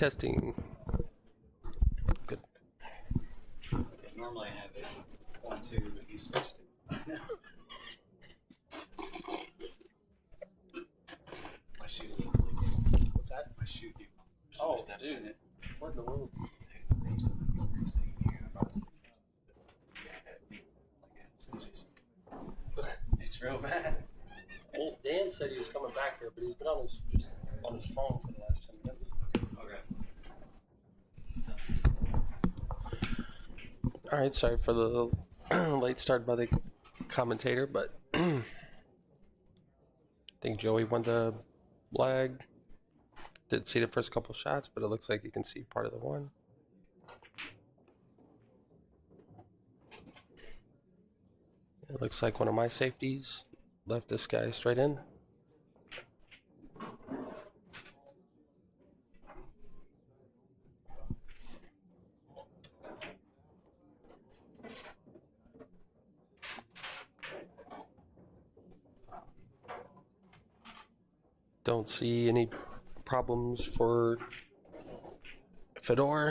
Testing. Good. Normally I have it 1-2, but he switched it. My shoe. What's that? My shoe came off. Oh, stepped dude. in it. What in the world? It's real bad. Well, Dan said he was coming back here, but he's been on his phone for the last 10 minutes. Okay. All right, sorry for the late start by the commentator, but I think Joey won the lag. Didn't see the first couple shots, but it looks like you can see part of the one. It looks like one of my safeties left this guy straight in. Don't see any problems for Fedor,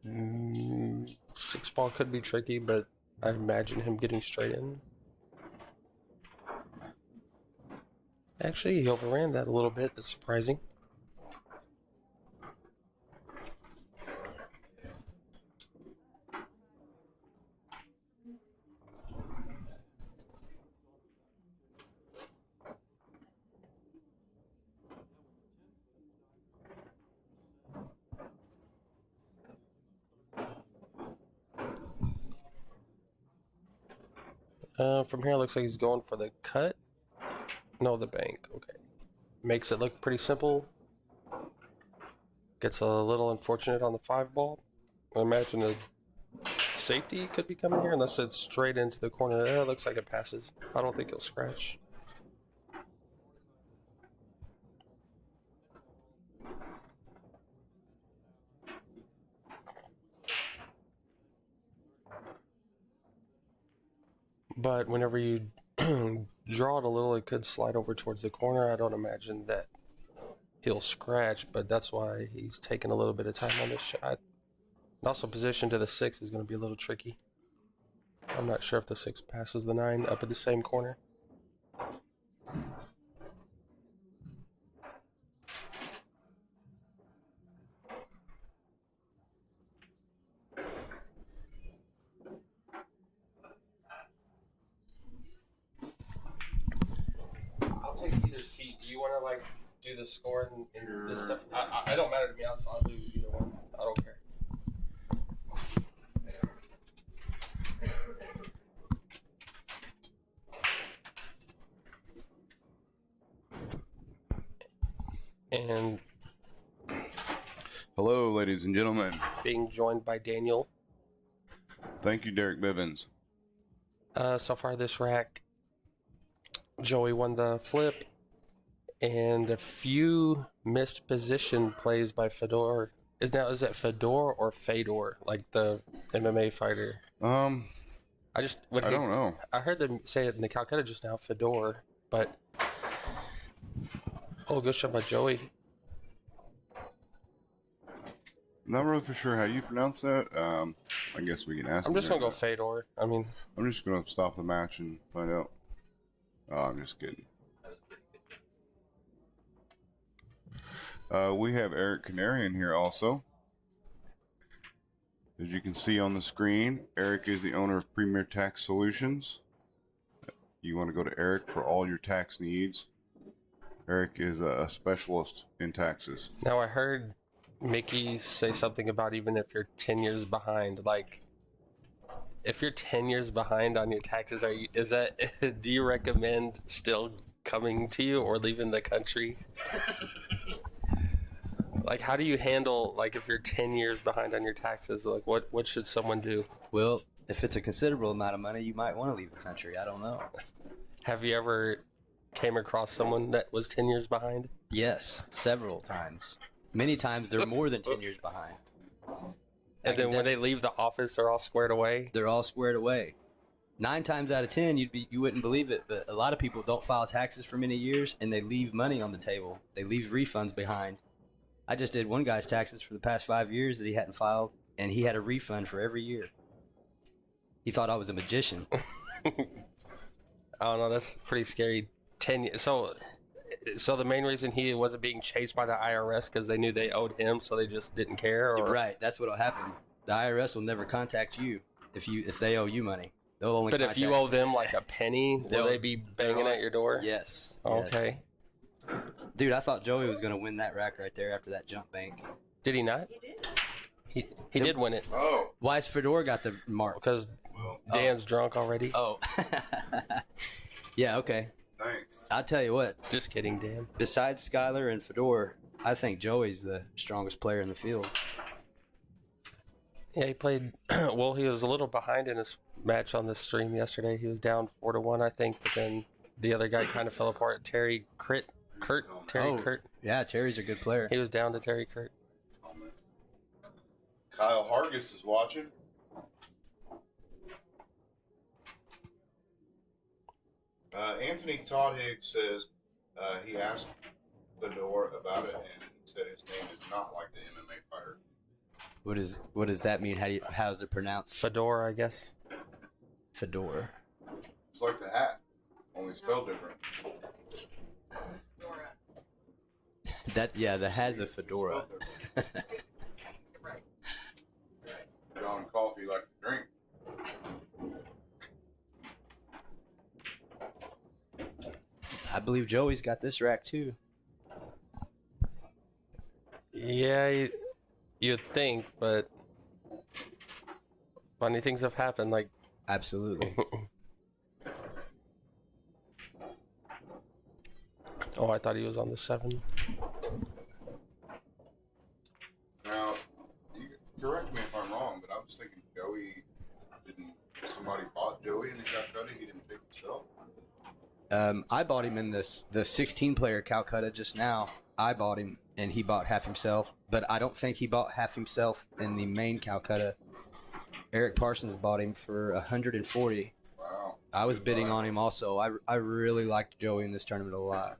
and 6-ball could be tricky, but I imagine him getting straight in. Actually, he overran that a little bit. That's surprising. From here, it looks like he's going for the cut. No, the bank. Okay. Makes it look pretty simple. Gets a little unfortunate on the 5-ball. I imagine a safety could be coming here unless it's straight into the corner. It looks like it passes. I don't think he'll scratch. But whenever you draw it a little, it could slide over towards the corner. I don't imagine that he'll scratch, but that's why he's taking a little bit of time on this shot. And also position to the 6 is going to be a little tricky. I'm not sure if the 6 passes the 9 up at the same corner. I'll take either seat. Do you want to like do the score and this stuff? I don't matter to me. I'll do either one. I don't care. And hello, ladies and gentlemen. Being joined by Daniel. Thank you, Derek Bivens. So far this rack, Joey won the flip, and a few missed position plays by Fedor. Is that Fedor or Fedor, like the MMA fighter? I don't know. I heard them say it in the Calcutta just now, Fedor, but good shot by Joey. Not really for sure how you pronounce that. I guess we can ask. I'm just gonna go Fedor. I mean, I'm just gonna stop the match and find out. Oh, I'm just kidding. We have Eric Canarian here also. As you can see on the screen, Eric is the owner of Premier Tax Solutions. You want to go to Eric for all your tax needs. Eric is a specialist in taxes. Now I heard Mickey say something about even if you're 10 years behind, like if you're 10 years behind on your taxes, do you recommend still coming to you or leaving the country? Like, how do you handle, like, if you're 10 years behind on your taxes, like, what should someone do? Well, if it's a considerable amount of money, you might want to leave the country. I don't know. Have you ever came across someone that was 10 years behind? Yes, several times. Many times they're more than 10 years behind. And then when they leave the office, they're all squared away? They're all squared away. 9 times out of 10, you wouldn't believe it, but a lot of people don't file taxes for many years, and they leave money on the table. They leave refunds behind. I just did one guy's taxes for the past 5 years that he hadn't filed, and he had a refund for every year. He thought I was a magician. I don't know. That's pretty scary. 10 years. So the main reason he wasn't being chased by the IRS because they knew they owed him, so they just didn't care. Or? Right. That's what'll happen. The IRS will never contact you if they owe you money. They'll only. But if you owe them like a penny, will they be banging at your door? Yes. Okay. Yes. Dude, I thought Joey was gonna win that rack right there after that jump bank. Did he not? He did. He did win it. Oh, Why is Fedor got the mark? Because Dan's drunk already. Oh. Yeah. Okay. thanks. I'll tell you what. Just kidding, Dan. Besides Skyler and Fedor, I think Joey's the strongest player in the field. Yeah, he played well. He was a little behind in his match on the stream yesterday. He was down 4-1, I think, but then the other guy kind of fell apart. Terry Kurt. Yeah, Terry's a good player. He was down to Terry Kurt. Kyle Hargis is watching. Anthony Todd Higgs says he asked Fedor about it, and he said his name is not like the MMA fighter. What does that mean? How's it pronounced? Fedor, I guess. Fedor. It's like the hat, only spelled different. The hat's a fedora. John Coffee likes to drink. I believe Joey's got this rack too. Yeah, you'd think, but funny things have happened. Like, Absolutely. oh, I thought he was on the 7. Now, you correct me if I'm wrong, but I was thinking Joey somebody bought Joey in the Calcutta, he didn't pick himself. I bought him in the 16-player Calcutta just now. I bought him, and he bought half himself. But I don't think he bought half himself in the main Calcutta. Eric Parsons bought him for $140. Wow. I was bidding on him also. I really liked Joey in this tournament a lot.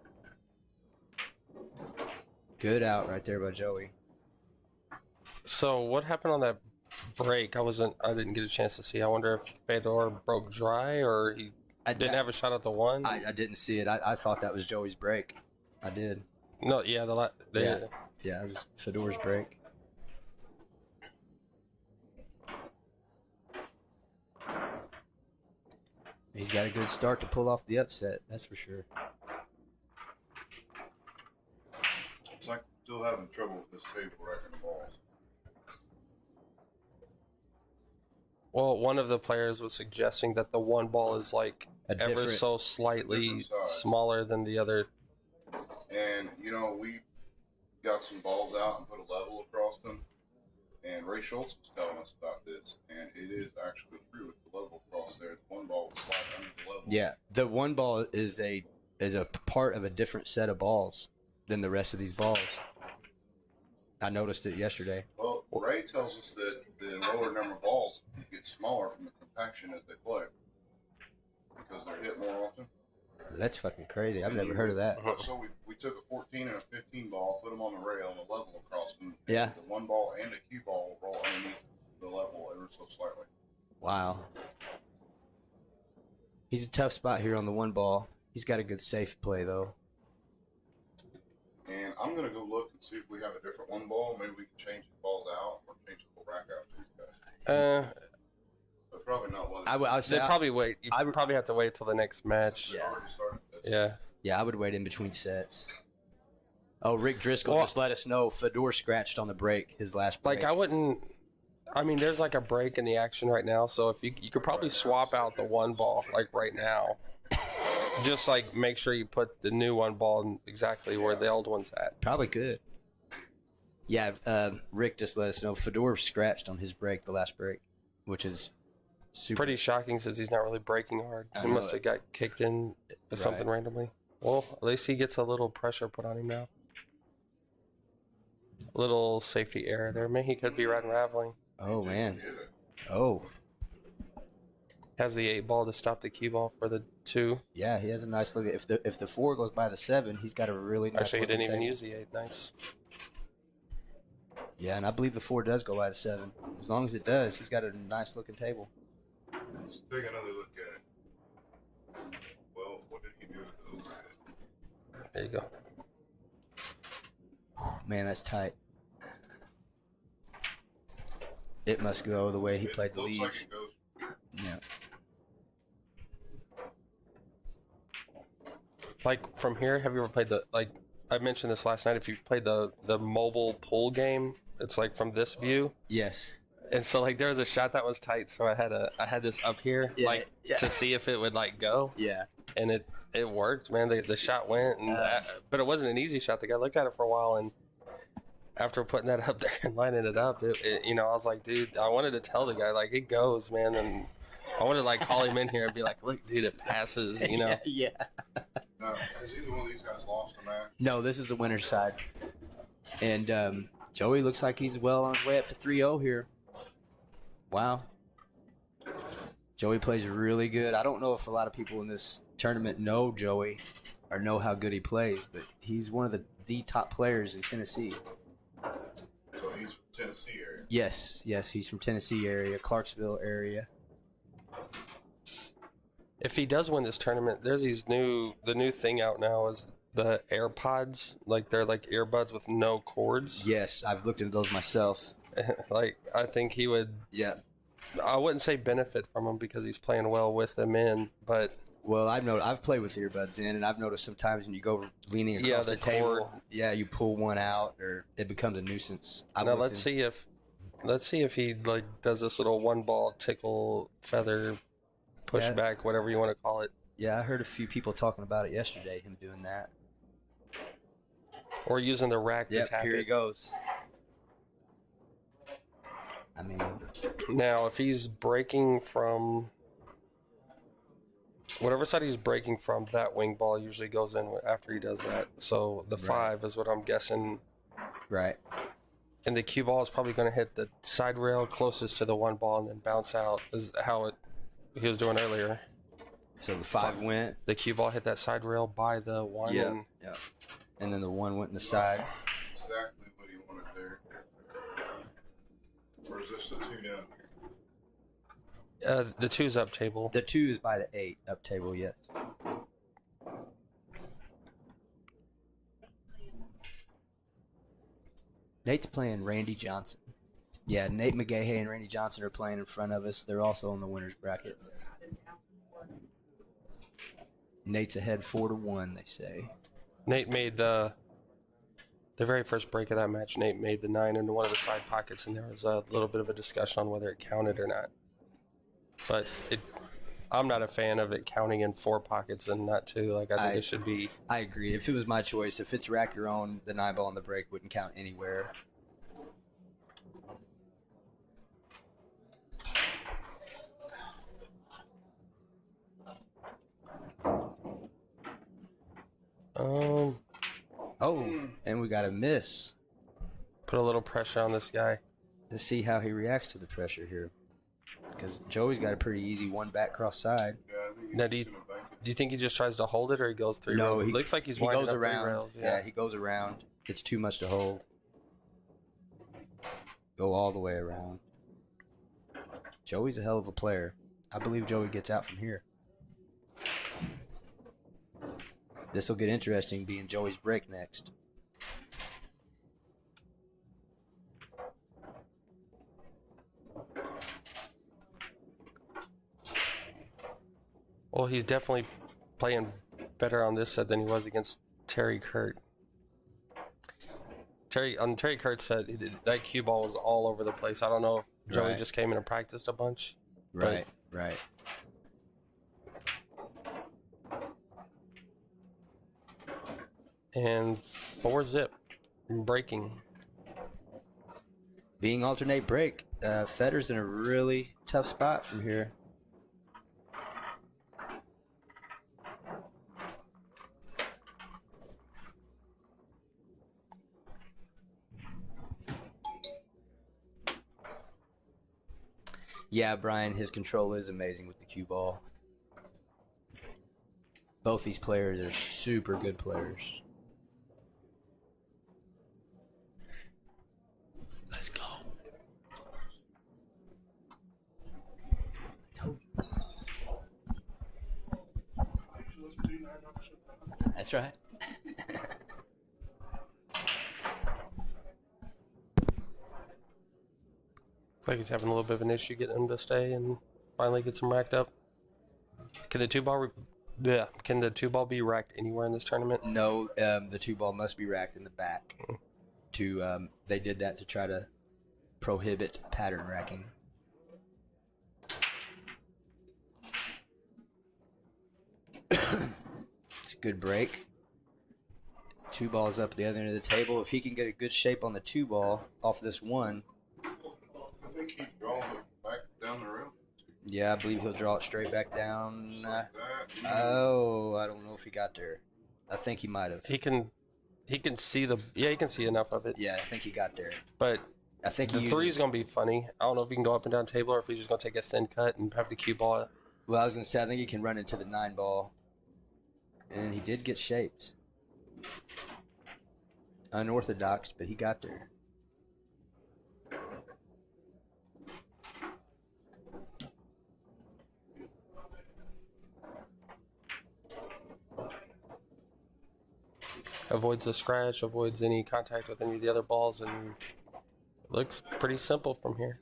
Good out right there by Joey. so what happened on that break? I didn't get a chance to see. I wonder if Fedor broke dry or he didn't have a shot at the 1. I didn't see it. I thought that was Joey's break. I did. No, yeah, Yeah, it was Fedor's break. He's got a good start to pull off the upset, that's for sure. It's like still having trouble with this table wrecking balls. Well, one of the players was suggesting that the 1 ball is like ever so slightly different size. smaller than the other. And, we got some balls out and put a level across them. And Ray Schultz was telling us about this. And it is actually true with the level across there. The 1 ball will slide under the level. Yeah, the 1 ball is a part of a different set of balls than the rest of these balls. I noticed it yesterday. Well, Ray tells us that the lower number balls get smaller from the compaction as they play. Because they're hit more often. That's fucking crazy. I've never heard of that. So we took a 14 and a 15 ball, put them on the rail and a level across them. Yeah. The 1 ball and a cue ball will roll underneath the level ever so slightly. Wow. He's a tough spot here on the 1 ball. He's got a good safe play, though. And I'm going to go look and see if we have a different 1 ball. Maybe we can change the balls out or change the whole rack out for these guys. But probably not one. I would say They'd probably wait. You would probably have to wait till the next match. Yeah. Yeah. I would wait in between sets. Oh, Rick Driscoll just let us know Fedor scratched on the break, his last break. Like, there's like a break in the action right now, so if you could probably swap out the 1 ball, like right now. Just like make sure you put the new 1 ball exactly where the old one's at. Probably could. Yeah, Rick just let us know Fedor scratched on his break, the last break, which is super. Pretty shocking since he's not really breaking hard. I He know must it. have got kicked in or something Right. randomly. Well, at least he gets a little pressure put on him now. Little safety error there. Maybe he could be unraveling. Oh, man. Oh. Has the 8 ball to stop the cue ball for the 2. Yeah, he has a nice look. If the 4 goes by the 7, he's got a really nice Actually, he looking didn't even table. use the 8. Nice. Yeah, and I believe the 4 does go out of 7. As long as it does, he's got a nice looking table. Let's take another look at it. Well, what did he do with the overhead? There you go. Man, that's tight. It must go the way he played the looks leaves. like it goes. Yeah. Like from here, have you ever played the like? I mentioned this last night. If you've played the mobile pool game, it's like from this view. Yes. And so like there was a shot that was tight, so I had this up here to see if it would like go, Yeah. and it worked, man. The shot went, and but it wasn't an easy shot. The guy looked at it for a while, and after putting that up there and lining it up, I was like, dude, I wanted to tell the guy like it goes, man, and I wanted to like call him in here and be like, look, dude, it passes, Yeah. Now, has either one of these guys lost a match? No, this is the winner's side. And Joey looks like he's well on his way up to 3-0 here. Wow. Joey plays really good. I don't know if a lot of people in this tournament know Joey or know how good he plays, but he's one of the top players in Tennessee. So he's from Tennessee area. Yes, he's from Tennessee area, Clarksville area. If he does win this tournament, there's the new thing out now is the AirPods, like they're like earbuds with no cords. Yes, I've looked into those myself. Like I think he would. Yeah. I wouldn't say benefit from them because he's playing well with them in, but Well, I've played with earbuds in, and I've noticed sometimes when you go leaning across the the table, cord. you pull one out, or it becomes a nuisance. now let's see if he like does this little one ball tickle feather pushback, whatever you want to call it. Yeah, I heard a few people talking about it yesterday, him doing that. Or using the rack to Yep, tap here it. he goes. I mean, Now, if he's breaking from whatever side he's breaking from, that wing ball usually goes in after he does that. So the 5 is what I'm guessing. right. And the cue ball is probably going to hit the side rail closest to the one ball and then bounce out. Is how he was doing earlier. So the 5 went. The cue ball hit that side rail by the 1. Yeah. And Yeah. And then the 1 went in the side. Exactly what he wanted there. Or is this the 2 down here? the 2's up table. The 2 is by the 8 up table, yes. Nate's playing Randy Johnson. Yeah, Nate McGahey and Randy Johnson are playing in front of us. They're also in the winner's bracket. Nate's ahead 4-1, they say. Nate made the very first break of that match. Nate made the 9 into one of the side pockets, and there was a little bit of a discussion on whether it counted or not. But I'm not a fan of it counting in 4 pockets and not 2. Like I think it should be. I agree. If it was my choice, if it's rack your own, the 9 ball on the break wouldn't count anywhere. Oh, and we got a miss. Put a little pressure on this guy. Let's see how he reacts to the pressure here. Because Joey's got a pretty easy 1 back cross side. Yeah, I think he's Now, just gonna bank it. do you think he just tries to hold it or he goes 3 No, rails? he It looks like he's he winding goes up around. 3 rails. Yeah, he goes around. It's too much to hold. Go all the way around. Joey's a hell of a player. I believe Joey gets out from here. This will get interesting being Joey's break next. Well, he's definitely playing better on this set than he was against Terry Kurt. Terry Kurt said that cue ball was all over the place. I don't know if Joey Right. just came in and practiced a bunch. Right. And 4-zip breaking. Being alternate break, Fedor's in a really tough spot from here. Yeah, Brian, his control is amazing with the cue ball. Both these players are super good players. That's right. Looks like he's having a little bit of an issue getting him to stay and finally gets him racked up. Can the two ball be racked anywhere in this tournament? No, the 2-ball must be racked in the back. They did that to try to prohibit pattern racking. It's a good break. 2 balls up at the other end of the table. If he can get a good shape on the 2-ball off this one, I think he draws it back down the rail. yeah, I believe he'll draw it straight back down. Like that. Oh, I don't know if he got there. I think he might have. He can see he can see enough of it. Yeah, I think he got there. But I think the he three's uses, gonna be funny. I don't know if he can go up and down table or if he's just gonna take a thin cut and have the cue ball. well, I was going to say, I think he can run into the 9-ball. And he did get shapes. Unorthodox, but he got there. Avoids the scratch, avoids any contact with any of the other balls, and looks pretty simple from here.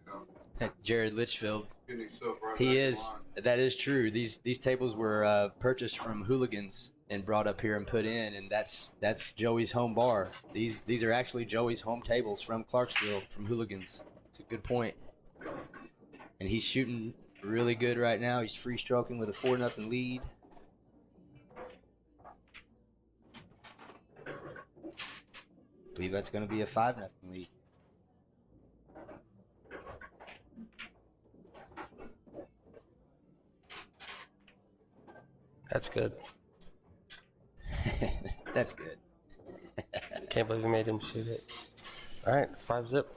Jared Litchfield. Getting himself right He back in is. line. That is true. These tables were purchased from Hooligans and brought up here and put in, and that's Joey's home bar. These are actually Joey's home tables from Clarksville, from Hooligans. It's a good point. And he's shooting really good right now. He's free stroking with a 4-0 lead. I believe that's going to be a 5-0 lead. That's good. That's good. Can't believe we made him shoot it. All right, 5-zip.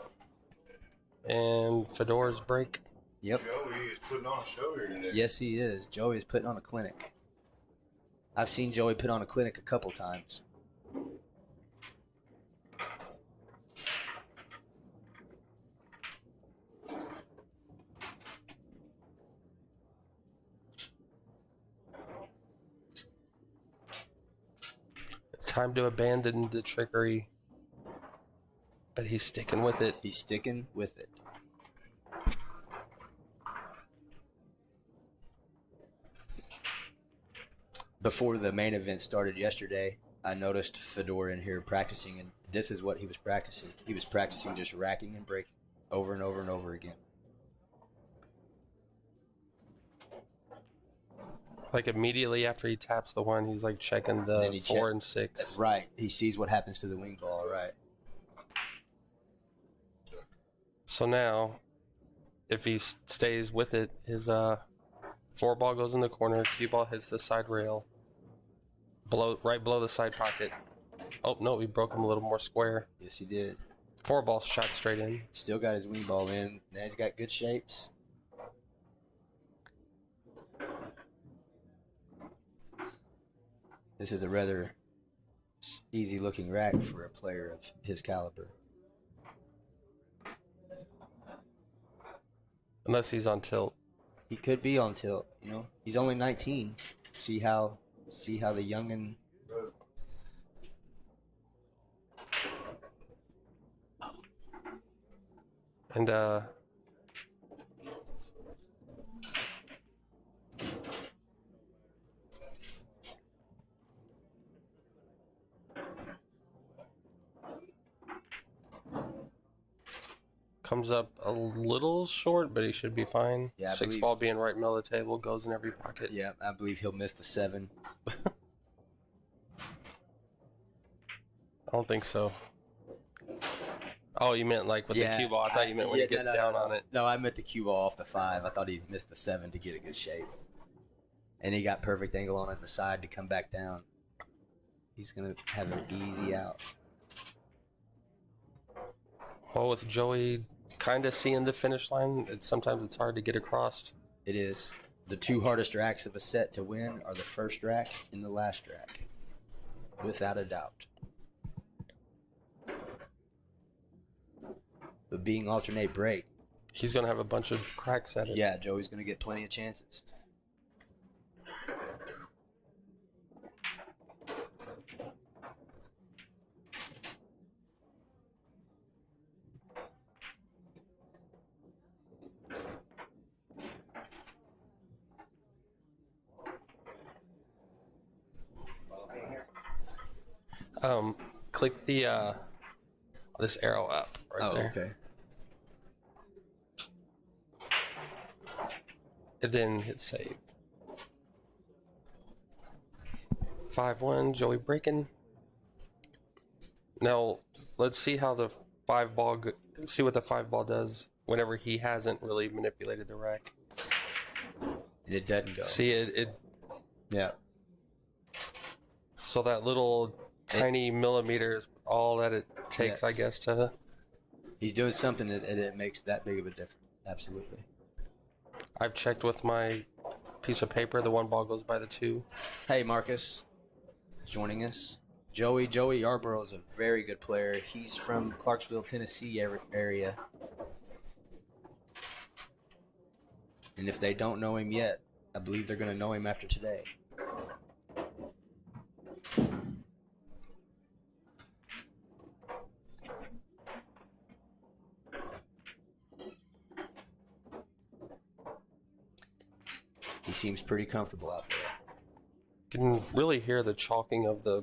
And Fedor's break. Yep. Joey is putting on a show here today. Yes, he is. Joey is putting on a clinic. I've seen Joey put on a clinic a couple times. It's time to abandon the trickery. But he's sticking with it. He's sticking with it. Before the main event started yesterday, I noticed Fedor in here practicing, and this is what he was practicing. He was practicing just racking and breaking over and over and over again. Like immediately after he taps the one, he's like checking Then the he 4 and 6. Right. He sees what happens to the wing ball, right? So now, if he stays with it, his 4 ball goes in the corner, cue ball hits the side rail, right below the side pocket. Oh no, we broke him a little more square. Yes, he did. 4 ball shot straight in. Still got his wing ball in. Now he's got good shapes. This is a rather easy-looking rack for a player of his caliber. Unless he's on tilt. He could be on tilt, you know. He's only 19. See how the youngin. And comes up a little short, but he should be fine. Yeah, I 6 believe- ball being right middle of the table, goes in every pocket. Yeah, I believe he'll miss the 7. I don't think so. Oh, you meant like with the cue ball? I thought you meant when he gets down on it. No, I meant the cue ball off the 5. I thought he missed the 7 to get a good shape. And he got perfect angle on it the side to come back down. He's going to have an easy out. Well, with Joey kind of seeing the finish line, sometimes it's hard to get across. It is. The 2 hardest racks of a set to win are the first rack and the last rack. Without a doubt. But being alternate break, He's going to have a bunch of cracks at it. yeah, Joey's going to get plenty of chances. Click the this arrow up right there. Okay. And then hit save. 5-1, Joey breaking. Now let's see how the see what the 5 ball does whenever he hasn't really manipulated the rack. It doesn't go. See it. Yeah. So that little tiny millimeter is all that it takes, Yes. I guess, to. He's doing something that makes that big of a difference. Absolutely. I've checked with my piece of paper. The 1 ball goes by the 2. Hey, Marcus, joining us. Joey Yarbrough is a very good player. He's from Clarksville, Tennessee area. And if they don't know him yet, I believe they're going to know him after today. He seems pretty comfortable out there. You can really hear the chalking of the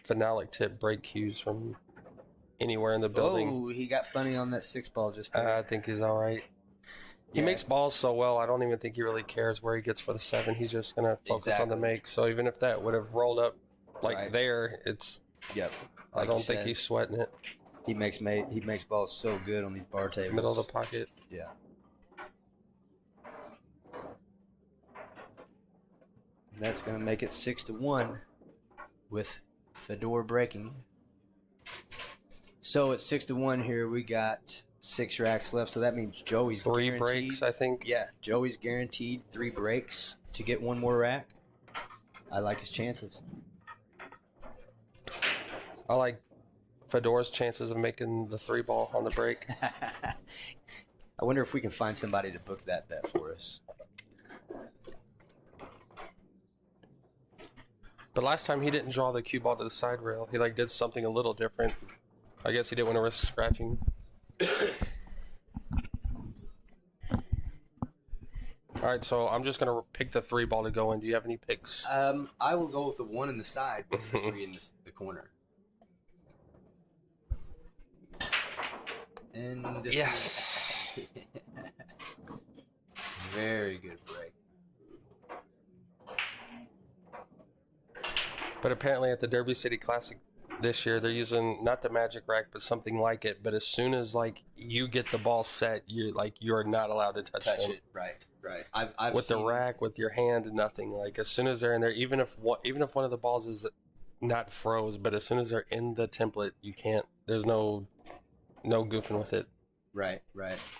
phenolic tip brake cues from anywhere in the building. Oh, he got funny on that 6 ball just there. I think he's all right. He Yeah. makes balls so well, I don't even think he really cares where he gets for the 7. He's just going to focus on the Exactly. make. So even if that would have rolled up like Right. there, it's. Yep. I Like don't you think said, he's sweating it. he makes balls so good on these bar tables. Middle of the pocket. Yeah. That's going to make it 6-1 with Fedor breaking. So it's 6-1 here. We got 6 racks left. So that means Joey's 3 guaranteed. breaks, I think. Yeah, Joey's guaranteed 3 breaks to get 1 more rack. I like his chances. I like Fedor's chances of making the 3 ball on the break. I wonder if we can find somebody to book that bet for us. But last time he didn't draw the cue ball to the side rail. He did something a little different. I guess he didn't want to risk scratching. All right, so I'm just gonna pick the 3 ball to go in. Do you have any picks? I will go with the 1 in the side with the 3 in the corner. And Yes. Very good break. But apparently at the Derby City Classic this year, they're using not the magic rack, but something like it. But as soon as you get the ball set, you're not allowed to touch them. It. Right. I've With the seen rack, with your hand, nothing. As soon as they're in there, even if one of the balls is not froze, but as soon as they're in the template, you can't. There's no goofing with it. Right.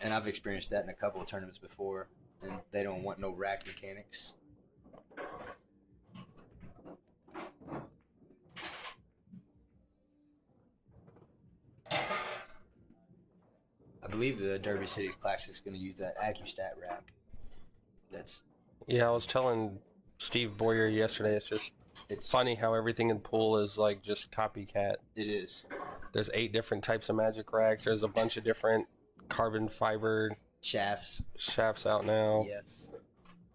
And I've experienced that in a couple of tournaments before, and they don't want no rack mechanics. I believe the Derby City Classic is going to use that AccuStat rack. Yeah, I was telling Steve Boyer yesterday. It's funny how everything in pool is just copycat. It is. There's 8 different types of magic racks. There's a bunch of different carbon fiber Shafts. out now. Yes.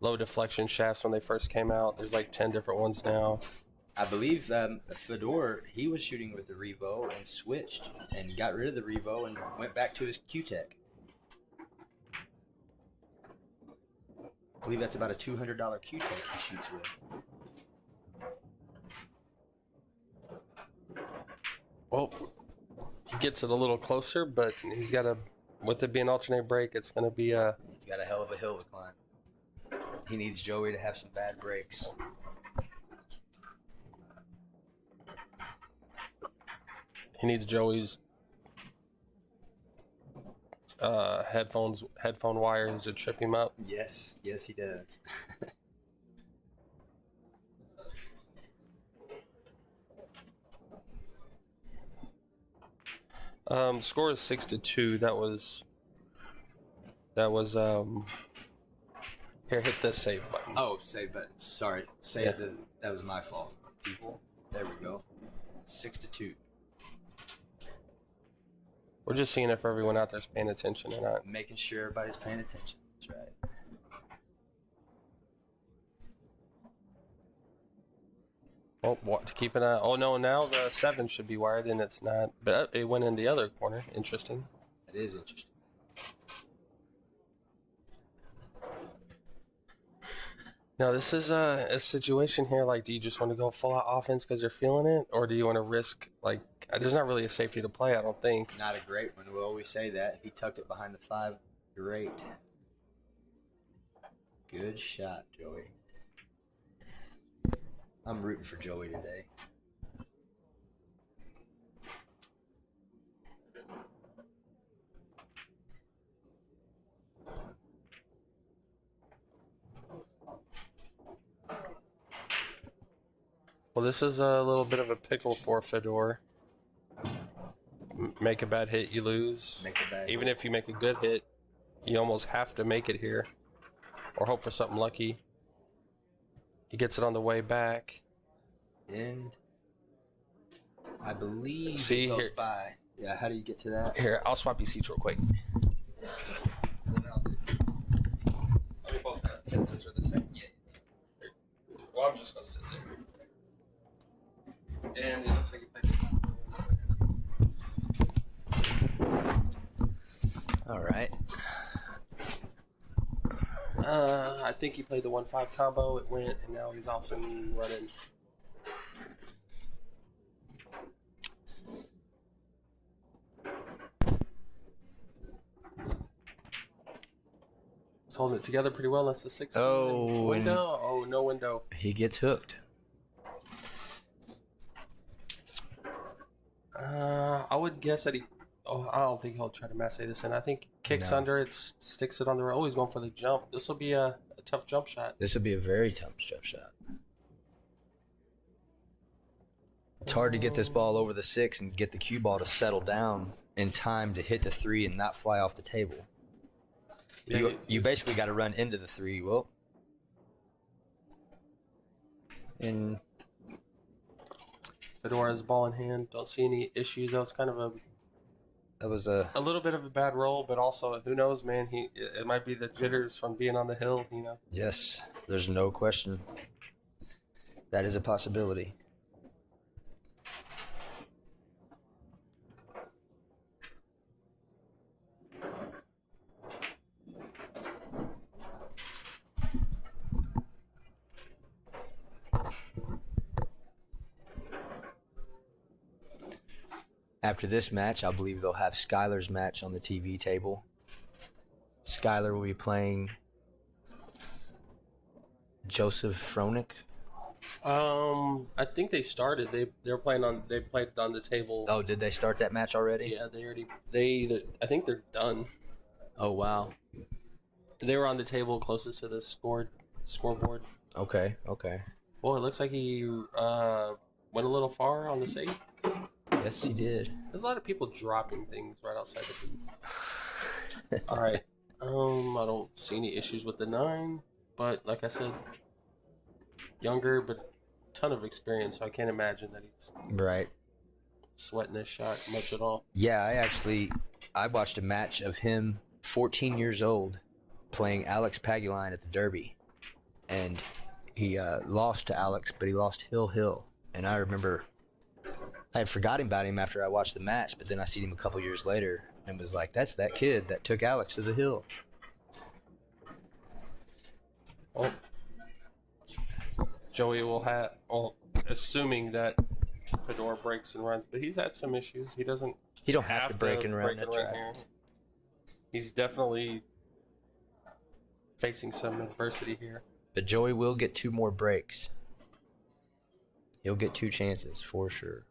Low deflection shafts when they first came out. There's 10 different ones now. I believe Fedor, he was shooting with the Revo and switched and got rid of the Revo and went back to his Q-Tech. I believe that's about a $200 Q-Tech he shoots with. Well, he gets it a little closer, but he's got with it being alternate break, it's going to be a. He's got a hell of a hill to climb. He needs Joey to have some bad breaks. He needs Joey's headphone wires to trip him up. Yes, he does. Score is 6-2. That was here, hit the save button. Oh, save button. Sorry, that was my fault. People, there we go. 6-2. We're just seeing if everyone out there's paying attention or not. Making sure everybody's paying attention. That's right. Oh, what to keep an eye? Oh no, now the 7 should be wired and it's not. But it went in the other corner. Interesting. It is interesting. Now this is a situation here. Like, do you just want to go full out offense because you're feeling it, or do you want to risk like? There's not really a safety to play, I don't think. Not a great one. We always say that. He tucked it behind the 5. Great. Good shot, Joey. I'm rooting for Joey today. Well, this is a little bit of a pickle for Fedor. Make a bad hit, you lose. Make a bad Even hit. if you make a good hit, you almost have to make it here, or hope for something lucky. He gets it on the way back. And I believe See, it goes here- by. Yeah, how do you get to that? Here, I'll swap you seats real quick. We both have senses are the same. Yeah. Well, I'm just gonna sit there. And it looks like you played. All right. I think he played the 1-5 combo. It went, and now he's off and running. He's holding it together pretty well. That's the 6 Oh, window. Oh, no window. He gets hooked. I would guess that he. Oh, I don't think he'll try to mass this in. I think kicks No. under it, sticks it on the road. Oh, he's going for the jump. This will be a tough jump shot. This would be a very tough jump shot. It's hard to get this ball over the 6 and get the cue ball to settle down in time to hit the 3 and not fly off the table. Yeah, You basically got to run into the 3. Well, and Fedor has the ball in hand. Don't see any issues. That was kind of that was a a little bit of a bad roll, but also who knows, man? It might be the jitters from being on the hill. You know. yes. There's no question. That is a possibility. After this match, I believe they'll have Skyler's match on the TV table. Skyler will be playing Joseph Fronik. I think they started. They played on the table. Oh, did they start that match already? Yeah, I think they're done. Oh, wow. They were on the table closest to the scoreboard. Okay. Well, it looks like he went a little far on the save. Yes, he did. There's a lot of people dropping things right outside the booth. All right. I don't see any issues with the 9, but like I said, younger but ton of experience, so I can't imagine that he's Right. sweating this shot much at all. Yeah, I watched a match of him, 14 years old, playing Alex Paguline at the Derby. And he lost to Alex, but he lost Hill. And I remember I had forgotten about him after I watched the match, but then I seen him a couple years later and was like, that's that kid that took Alex to the hill. Oh. Joey will have, assuming that Fedor breaks and runs, but he's had some issues. He doesn't He don't have to break and run that track. here. He's definitely facing some adversity here. But Joey will get 2 more breaks. He'll get 2 chances for sure.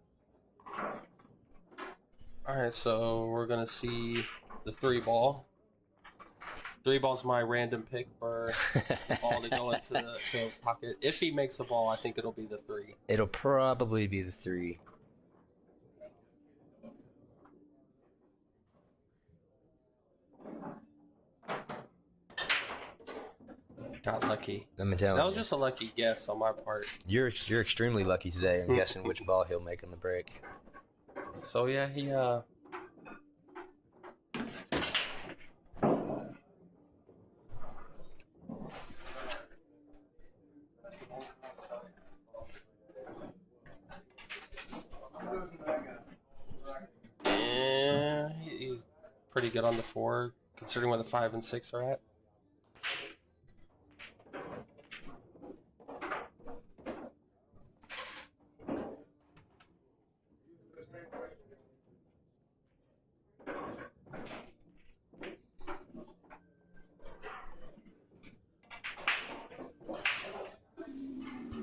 All right, so we're going to see the 3 ball. 3 ball's my random pick for the ball to go into the pocket. If he makes a ball, I think it'll be the 3. It'll probably be the 3. Got lucky. I'm telling That was you. just a lucky guess on my part. You're extremely lucky today. I'm guessing which ball he'll make on the break. So yeah, he good on the 4, considering where the 5 and 6 are at.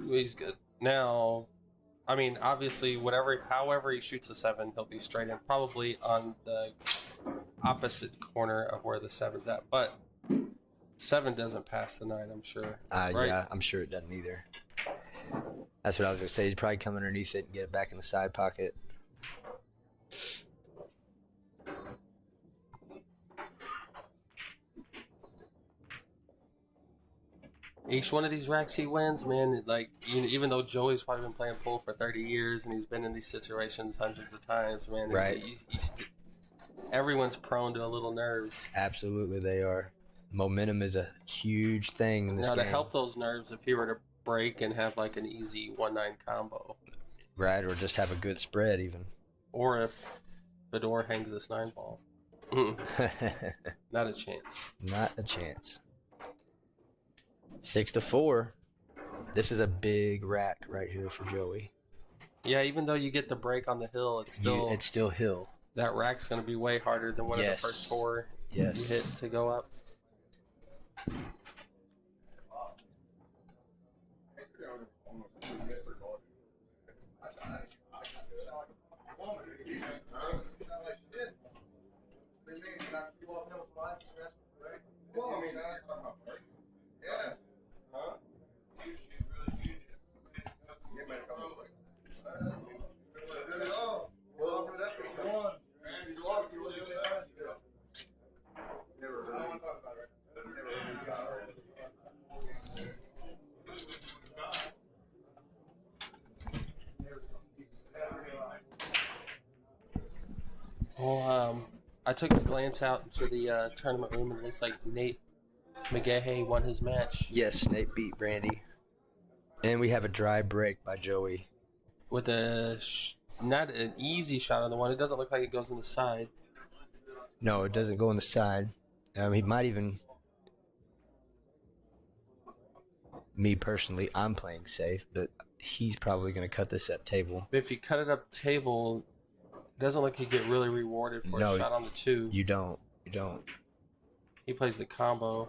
He's good. Now, I mean, obviously, however he shoots a 7, he'll be straight in, probably on the opposite corner of where the 7's at. But 7 doesn't pass the 9, I'm sure. Right? Yeah, I'm sure it doesn't either. That's what I was going to say. He'd probably come underneath it and get it back in the side pocket. Each one of these racks he wins, man, like, even though Joey's probably been playing pool for 30 years and he's been in these situations hundreds of times, man, Right. Everyone's prone to a little nerves. Absolutely, they are. Momentum is a huge thing in this Now, game. to help those nerves, if he were to break and have like an easy 1-9 combo, Right, or just have a good spread even. or if Fedor hangs this 9 ball, not a chance. Not a chance. 6-4. This is a big rack right here for Joey. Yeah, even though you get the break on the hill, it's still hill. that rack's going to be way harder than one of the first 4 you hit to go up. Well, I took a glance out into the tournament room, and it looks like Nate McGahey won his match. Yes, Nate beat Brandy. And we have a dry break by Joey. With not an easy shot on the one. It doesn't look like it goes in the side. No, it doesn't go on the side. He might even... Me personally, I'm playing safe, but he's probably going to cut this up table. But if you cut it up table, it doesn't look like you get really rewarded for a shot on the 2. You don't. He plays the combo.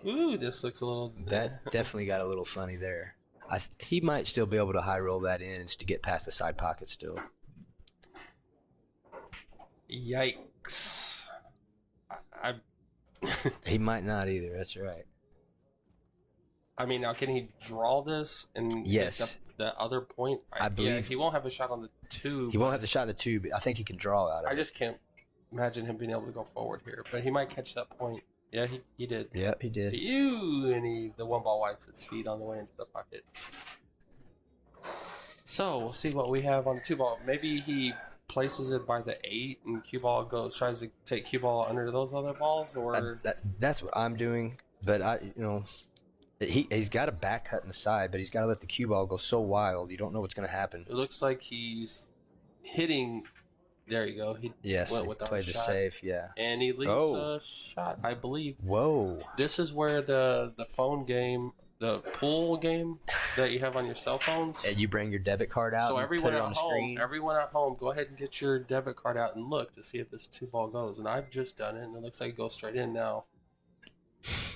Ooh, this looks a little... That definitely got a little funny there. He might still be able to high roll that in to get past the side pocket still. Yikes. He might not either. That's right. I mean, now can he draw this and Yes. make up the other point? I believe- Yeah, he won't have a shot on the 2. He won't have the shot at the 2, but I think he can draw out of I it. just can't imagine him being able to go forward here, but he might catch that point. Yeah, he did. Yep, he did. Ew, and the 1 ball wipes its feet on the way into the pocket. So we'll see what we have on the 2 ball. Maybe he places it by the 8, and cue ball tries to take cue ball under those other balls, or That's what I'm doing. But he's got a back cut in the side, but he's got to let the cue ball go so wild. You don't know what's going to happen. it looks like he's hitting. There you go. He went with played the shot, safe. Yeah. and he leaves a shot, I believe. Whoa. This is where the phone game, the pool game that you have on your cell phones. And you bring your debit card out. So and everyone put it at on the home, screen. go ahead and get your debit card out and look to see if this 2 ball goes. And I've just done it, and it looks like it goes straight in now.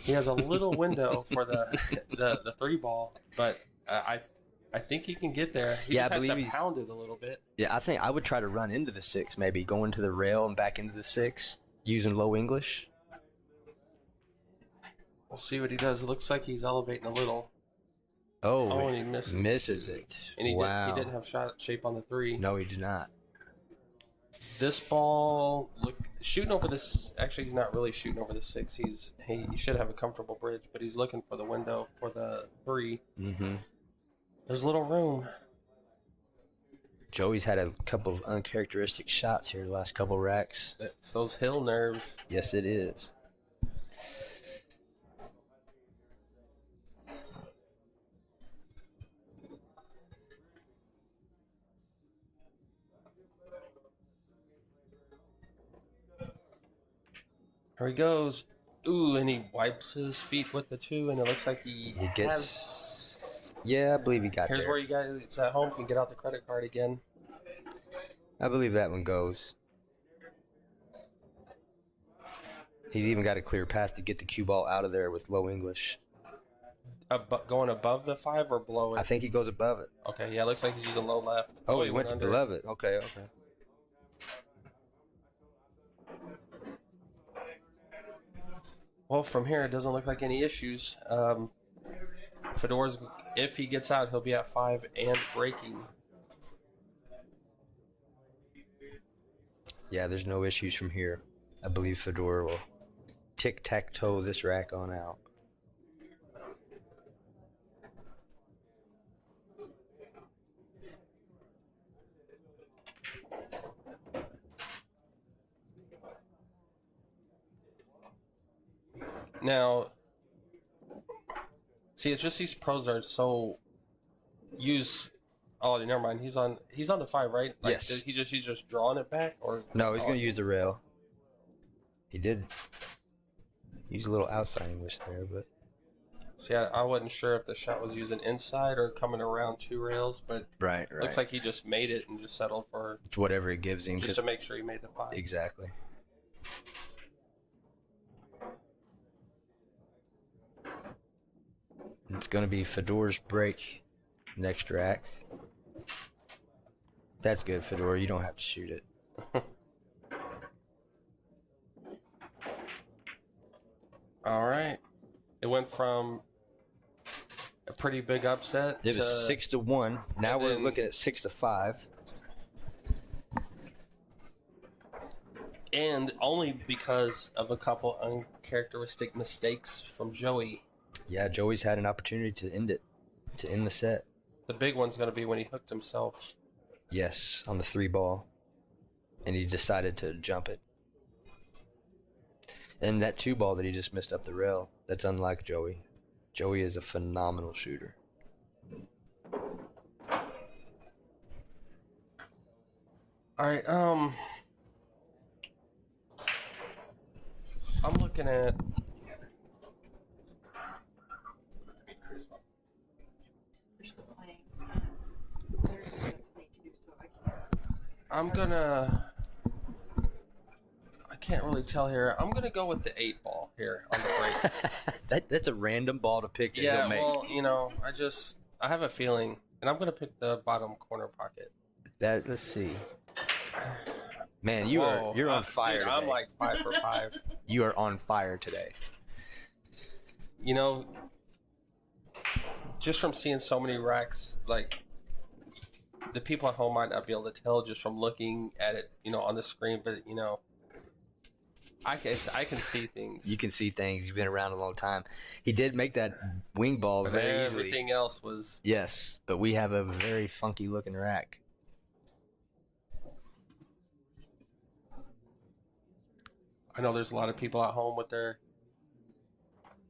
He has a little window for the 3 ball, but I think he can get there. He just has to pound it a little bit. Yeah, I think I would try to run into the 6, maybe go into the rail and back into the 6 using low English. We'll see what he does. It looks like he's elevating a little. Oh, and he misses. Misses it. And he Wow. didn't have shot shape on the 3. No, he did not. This ball, shooting over this. Actually, he's not really shooting over the 6. He should have a comfortable bridge, but he's looking for the window for the 3. Mm-hmm. There's little room. Joey's had a couple of uncharacteristic shots here the last couple racks. It's those hill nerves. Yes, it is. Here he goes. Ooh, and he wipes his feet with the 2, and it looks like he gets. Yeah, I believe he got Here's there. where you guys at home can get out the credit card again. I believe that one goes. He's even got a clear path to get the cue ball out of there with low English. Going above the 5 or below it? I think he goes above it. Okay, yeah, it looks like he's using low left. Oh, he went under. above it. Okay. Well, from here, it doesn't look like any issues. Fedor's, if he gets out, he'll be at 5 and breaking. Yeah, there's no issues from here. I believe Fedor will tic-tac-toe this rack on out. Now, see, it's just these pros are so use. Oh, never mind. He's on the 5, right? Like, Yes. He's just drawing it back, or No, he's going to use the rail. He did use a little outside English there, but See, I wasn't sure if the shot was using inside or coming around 2 rails, but right. looks like he just made it and just settled for It's whatever it gives him. just to make sure he made the 5. Exactly. It's going to be Fedor's break next rack. That's good, Fedor. You don't have to shoot it. All right. It went from a pretty big upset. It was 6-1. Now and we're then- looking at 6-5. And only because of a couple uncharacteristic mistakes from Joey. Yeah, Joey's had an opportunity to end it, to end the set. The big one's going to be when he hooked himself. Yes, on the 3 ball. And he decided to jump it. And that 2 ball that he just missed up the rail, that's unlike Joey. Joey is a phenomenal shooter. All right, I'm looking at I can't really tell here. I'm gonna go with the 8 ball here on the break. That's a random ball to pick that Yeah, he'll make. well, I have a feeling, and I'm gonna pick the bottom corner pocket. Let's see. Man, Whoa, you're on fire. Dude, I'm today. like 5 for 5. You are on fire today. You know, just from seeing so many racks, like the people at home might not be able to tell just from looking at it, on the screen, but I can see things. You can see things. You've been around a long time. He did make that wing ball But very easily. everything else was. Yes, but we have a very funky looking rack. I know there's a lot of people at home with their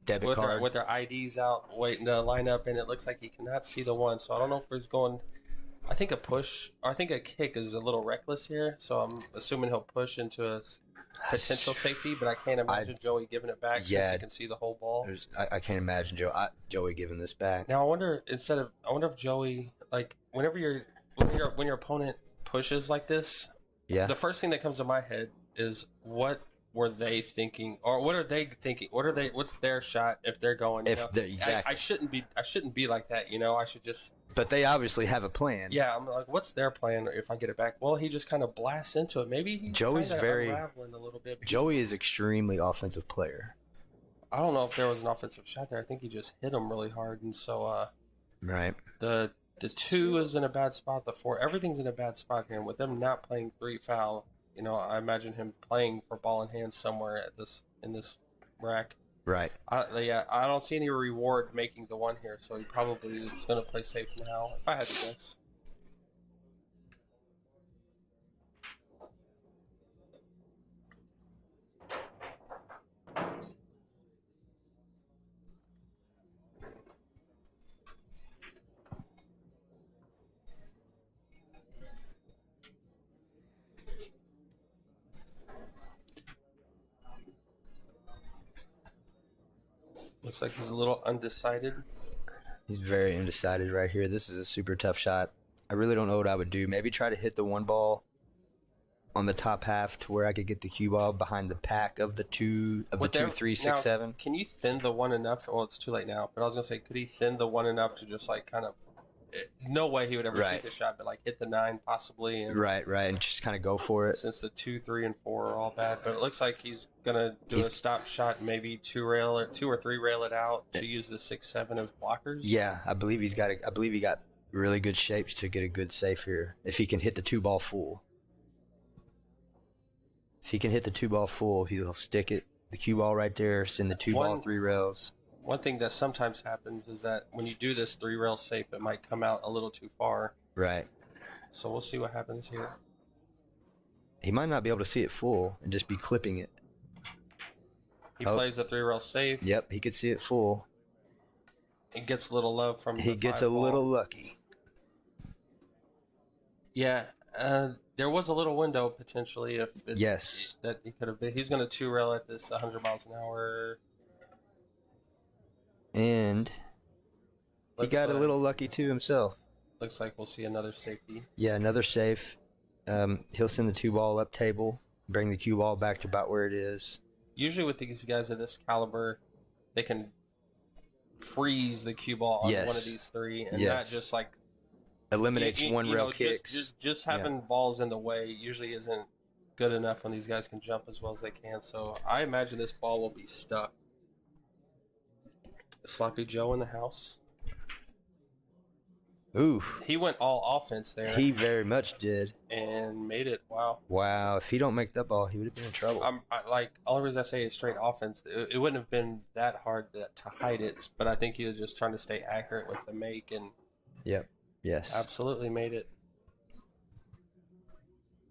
Debit card. with their IDs out waiting to line up, and it looks like he cannot see the one. So I don't know if he's going. I think a push, or I think a kick is a little reckless here. So I'm assuming he'll push into a potential safety, but I can't imagine Joey giving it back since he can see the whole ball. I can't imagine Joey giving this back. Now I wonder if Joey, like when your opponent pushes like this, Yeah. the first thing that comes to my head is what were they thinking, or what are they thinking? What's their shot if they're going? Exactly. I shouldn't be like that. I should just. But they obviously have a plan. Yeah, I'm like, what's their plan if I get it back? Well, he just kind of blasts into it. Maybe he's Joey's kinda very- unraveling a little bit. Joey is extremely offensive player. I don't know if there was an offensive shot there. I think he just hit him really hard, and so Right. the 2 is in a bad spot. The 4, everything's in a bad spot here. And with them not playing 3 foul, I imagine him playing for ball in hand somewhere in this rack. Right. I don't see any reward making the 1 here, so he probably is going to play safe now, if I had to guess. Looks like he's a little undecided. He's very undecided right here. This is a super tough shot. I really don't know what I would do. Maybe try to hit the one ball on the top half to where I could get the cue ball behind the pack of the two, 3, 6, 7. Can you thin the one enough? Well, it's too late now, but I was gonna say, could he thin the one enough to just like kind of? No way he would ever Right. shoot the shot, but like hit the 9 possibly. And Right, and just kind of go for it. since the 2, 3, and 4 are all bad, but it looks like he's gonna do a stop shot, maybe 2 or 3 rail it out to use the 6, 7 as blockers. Yeah, I believe he got really good shapes to get a good safe here. If he can hit the 2-ball full. If he can hit the 2-ball full, he'll stick it, the cue ball right there, send the 2-ball 3 rails. One thing that sometimes happens is that when you do this 3 rail safe, it might come out a little too far. Right. So we'll see what happens here. He might not be able to see it full and just be clipping it. He plays the 3 rail safe. Yep, he could see it full. He gets a little love from. He gets a little lucky. Yeah, there was a little window potentially Yes. that he could have been. He's going to 2 rail at this 100 miles an hour. And he Looks got a like- little lucky too himself. Looks like we'll see another safety. Yeah, another safe. He'll send the 2-ball up table, bring the cue ball back to about where it is. Usually with these guys of this caliber, they can freeze the cue ball on Yes. one of these 3 and Yes. not just like Eliminates one rail just- kicks. Just having balls in the way usually isn't good enough when these guys can jump as well as they can. So I imagine this ball will be stuck. Sloppy Joe in the house. Ooh, He went all offense there he very much did. and made it. Wow. Wow, if he don't make that ball, he would have been in trouble. Only reason I say it's straight offense. It wouldn't have been that hard to hide it, but I think he was just trying to stay accurate with the make and Yep. Yes. absolutely made it.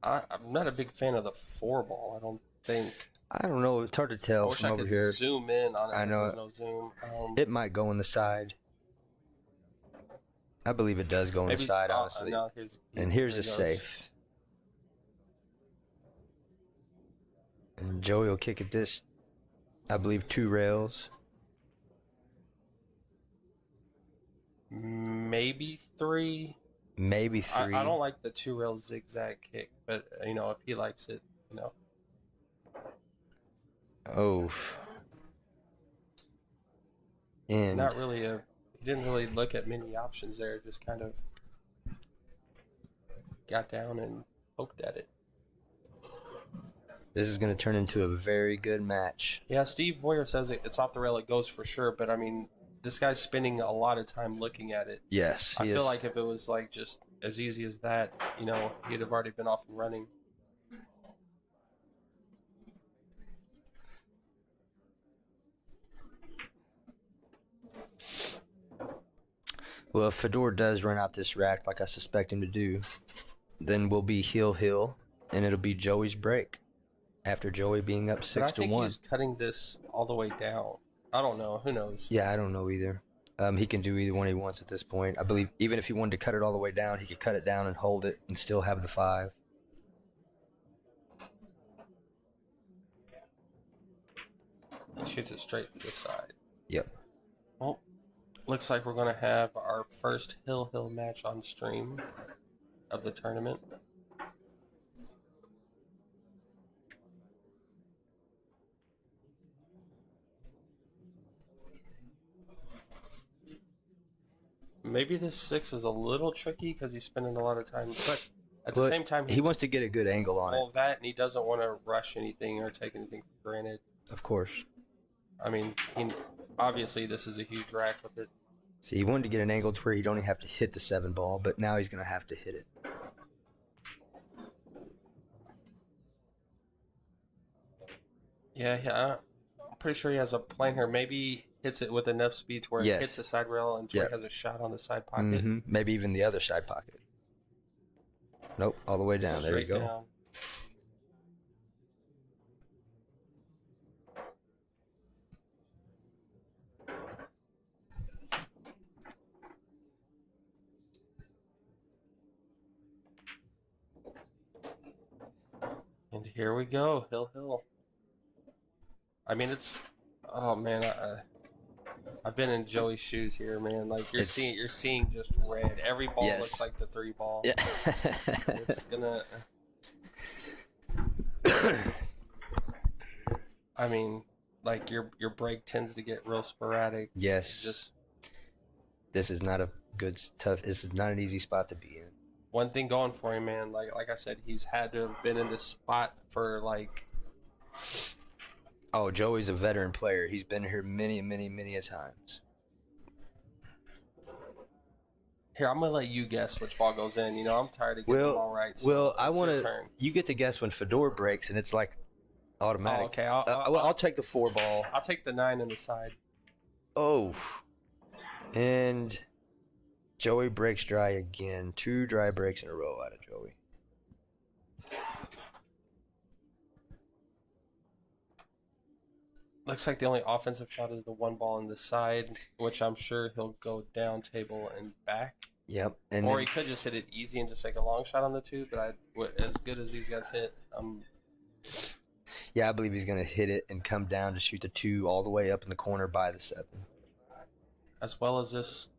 I'm not a big fan of the 4 ball. I don't think. I don't know. It's hard to I tell wish from I over could here. zoom in on it. I know There's no zoom. It might go in the side. I believe it does go in the side, honestly. No, And here's here a it goes. safe. And Joey will kick at this, I believe, 2 rails. Maybe 3. Maybe 3. I don't like the 2 rail zigzag kick, but if he likes it, Oh. And not really he didn't really look at many options there. Just kind of got down and poked at it. this is going to turn into a very good match. Yeah, Steve Boyer says it's off the rail. It goes for sure, but I mean, this guy's spending a lot of time looking at it. Yes, I he feel is. like if it was like just as easy as that, he'd have already been off and running. Well, if Fedor does run out this rack like I suspect him to do, then we'll be heel, and it'll be Joey's break after Joey being up But 6 I to think 1. he's cutting this all the way down. I don't know. Who knows? Yeah, I don't know either. He can do either one he wants at this point. I believe even if he wanted to cut it all the way down, he could cut it down and hold it and still have the 5. He shoots it straight to the side. Yep. Well, looks like we're going to have our first Hill match on stream of the tournament. Maybe this 6 is a little tricky because he's spending a lot of time, but at the same time, he wants to get a good angle on all it, that, and he doesn't want to rush anything or take anything for granted. of course. I mean, obviously this is a huge rack with it. See, he wanted to get an angle to where he'd only have to hit the 7 ball, but now he's going to have to hit it. Yeah, I'm pretty sure he has a plan here. Maybe hits it with enough speed to where Yes. it hits the side rail and to where it Yep. has a shot on the side pocket. Maybe even the other side pocket. Nope, all the way down. There you Straight go. down. And here we go, Hill. I mean, oh man, I've been in Joey's shoes here, man. Like you're It's- seeing just red. Every ball Yes. looks like the 3 ball. Yeah. It's gonna. I mean, like your break tends to get real sporadic. Yes. Just This is not a tough. This is not an easy spot to be in. one thing going for him, man. Like I said, he's had to have been in this spot for like. Oh, Joey's a veteran player. He's been here many a times. Here, I'm gonna let you guess which ball goes in. You know, I'm tired of getting them all right. So I it's want your to. turn. You get to guess when Fedor breaks, and it's like automatic. Oh, okay. I'll take the 4 ball. I'll take the 9 in the side. Oh, and Joey breaks dry again. 2 dry breaks in a row out of Joey. Looks like the only offensive shot is the 1 ball in the side, which I'm sure he'll go down table and back. Yep. And Or then- he could just hit it easy and just take a long shot on the 2. But as good as these guys hit, yeah, I believe he's gonna hit it and come down to shoot the 2 all the way up in the corner by the 7. as well as this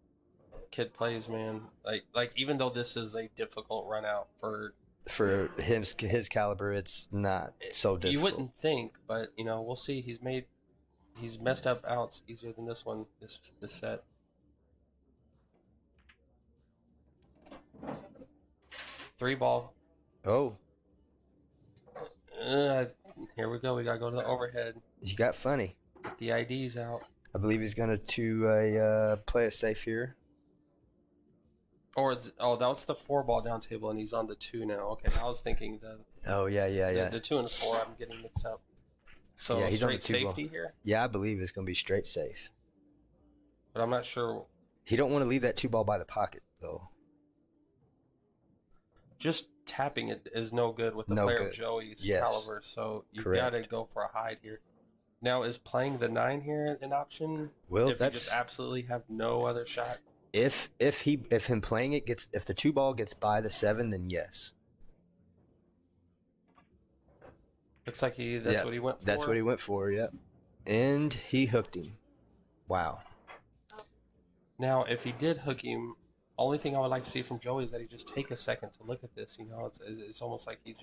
kid plays, man. Like even though this is a difficult run out for For his caliber, it's not so difficult. you wouldn't think, but you know we'll see. He's messed up outs easier than this one. This set. Three ball. Oh, Here we go. We gotta go to the overhead. he got funny. Get the IDs out. I believe he's gonna play it safe here. Or that was the 4 ball down table, and he's on the 2 now. Okay, I was thinking the Oh yeah. the 2 and the 4. I'm getting mixed up. So Yeah, he's on the straight 2 ball. safety here, Yeah, I believe it's gonna be straight safe. but I'm not sure. He don't want to leave that 2 ball by the pocket though. Just tapping it is no good with the No player good. of Joey's Yes. caliber. So you Correct. gotta go for a hide here. Now, is playing the 9 here an option? Well, if you that's just absolutely have no other shot. if him playing it gets if the 2 ball gets by the 7, then yes. Looks like that's what he went for. That's what he went for. Yep. And he hooked him. Wow. Now, if he did hook him, only thing I would like to see from Joey is that he just take a second to look at this. You know, it's almost like he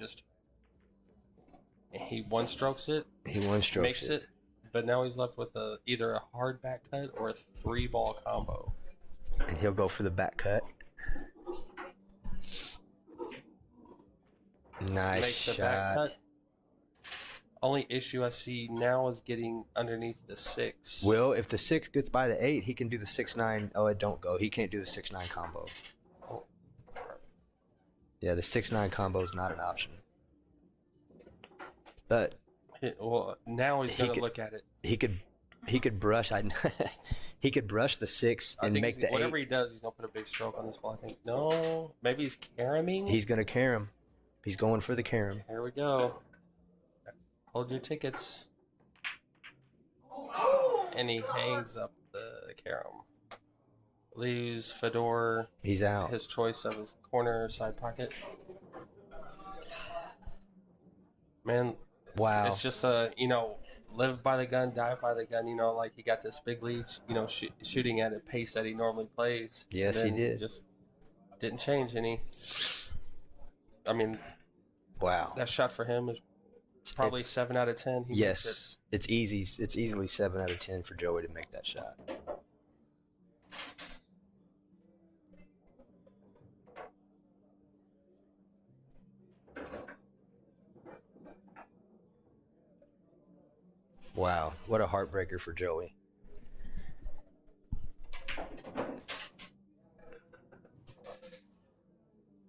one strokes it, He one strokes makes it, but now he's left with either a hard back cut or a 3 ball combo. and he'll go for the back cut. Nice Makes the shot. back cut. Only issue I see now is getting underneath the 6. Well, if the 6 gets by the 8, he can do the 6-9. Oh, it don't go. He can't do the 6-9 combo. Yeah, the 6-9 combo is not an option. But Well, now he's He gonna could- look at it. he could brush. He could brush the 6 I and think make the 8. whatever he does, he's gonna put a big stroke on this ball. I think no, maybe he's caroming. He's gonna carom. He's going for the carom. Here we go. Hold your tickets. And he hangs up the carom. Leaves Fedor He's out. his choice of his corner side pocket. Man, Wow. it's just live by the gun, die by the gun. You know, like he got this big lead, shooting at a pace that he normally plays. Yes, And he then did. Just didn't change any. I mean, Wow. that shot for him is probably 7 out of 10. He makes it. Yes, it's easy. It's easily 7 out of 10 for Joey to make that shot. Wow, what a heartbreaker for Joey.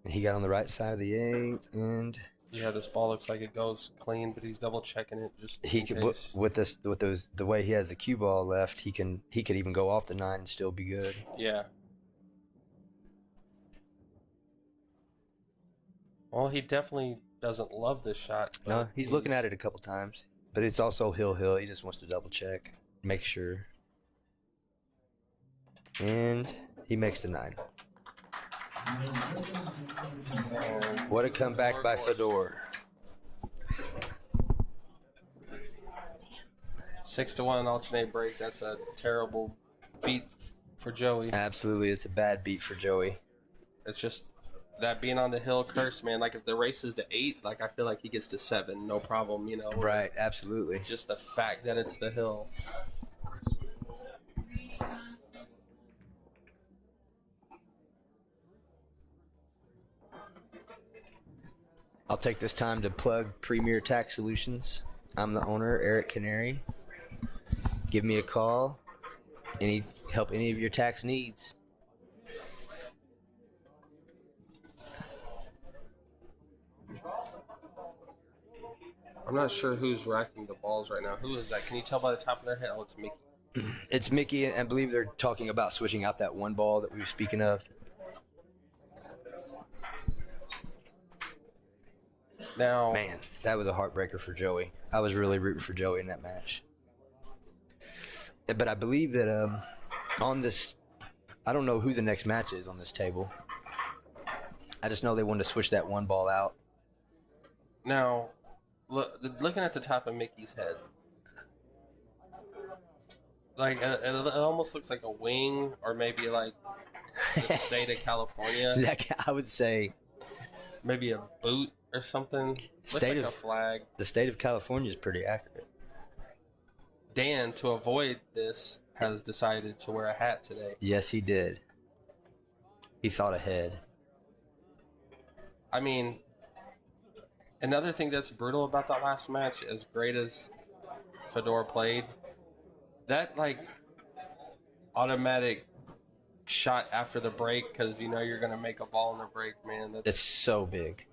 He got on the right side of the 8, and Yeah, this ball looks like it goes clean, but he's double checking it just he in could case. the way he has the cue ball left, he could even go off the 9 and still be good. Yeah. Well, he definitely doesn't love this shot. No, but he's looking at it a couple times, but it's also hill. He just wants to double check, make sure, and he makes the 9. What a comeback by Fedor. 6-1 alternate break. That's a terrible beat for Joey. Absolutely, it's a bad beat for Joey. It's just that being on the hill curse, man. Like if the race is to 8, like I feel like he gets to 7, no problem, you know. Right, absolutely. Just the fact that it's the hill. I'll take this time to plug Premier Tax Solutions. I'm the owner, Eric Canary. Give me a call. Help any of your tax needs. I'm not sure who's racking the balls right now. Who is that? Can you tell by the top of their head? Oh, it's Mickey. It's Mickey, and I believe they're talking about switching out that one ball that we were speaking of. Now, Man, that was a heartbreaker for Joey. I was really rooting for Joey in that match. But I believe that on this, I don't know who the next match is on this table. I just know they wanted to switch that one ball out. now, looking at the top of Mickey's head, like it almost looks like a wing, or maybe like the state of California. I would say Maybe a boot or something. Looks State like of- a flag. the state of California is pretty accurate. Dan, to avoid this, has decided to wear a hat today. Yes, he did. He thought ahead. I mean, another thing that's brutal about that last match, as great as Fedor played, that like automatic shot after the break, because you know you're going to make a ball in the break, man. That's It's so big.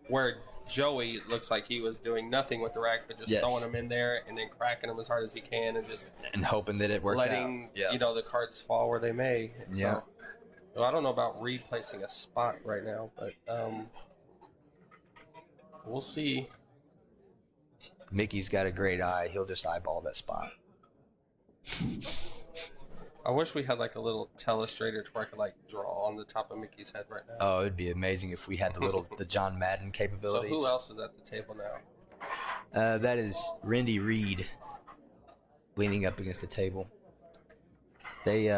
where Joey looks like he was doing nothing with the rack, but just Yes. throwing them in there and then cracking them as hard as he can and just And hoping that it worked letting out. Yeah. you know the cards fall where they may. Yeah. Well, I don't know about replacing a spot right now, but we'll see. Mickey's got a great eye. He'll just eyeball that spot. I wish we had like a little telestrator to where I could like draw on the top of Mickey's head right now. Oh, it'd be amazing if we had the John Madden So capabilities. who else is at the table now? That is Randy Reed leaning up against the table. They